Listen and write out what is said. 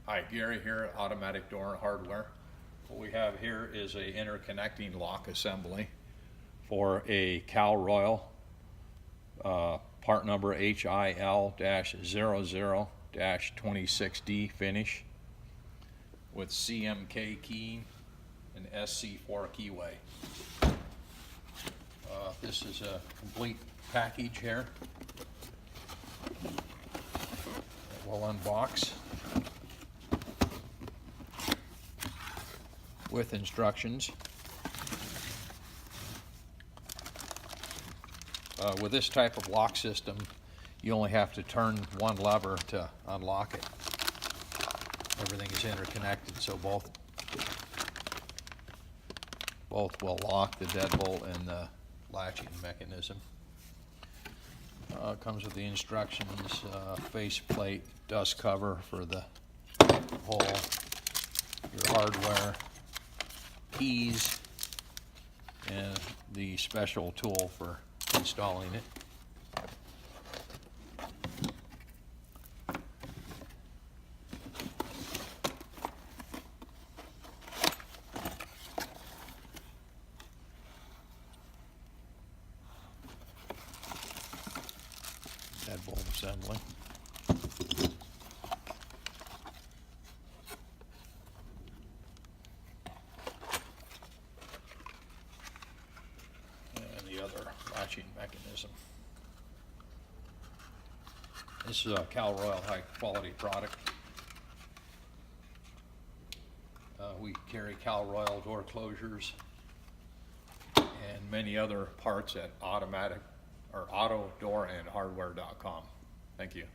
Hi, Gary here at Automatic Door Hardware. What we have here is a interconnecting lock assembly for a HIL-00, part number HIL-00-26D finish with CMK keying and SC4 keyway. This is a complete package here that we'll unbox with instructions. With this type of lock system, you only have to turn one lever to unlock it. Everything is interconnected, so both will lock, the deadbolt and the latching mechanism. It comes with the instructions, faceplate, dust cover for the hole, your hardware, keys, and the special tool for installing it. Deadbolt assembly. And the other latching mechanism. This is a HIL-00 high quality product. We carry HIL-00 door closures and many other parts at automatic or autodoorandhardware.com. Thank you.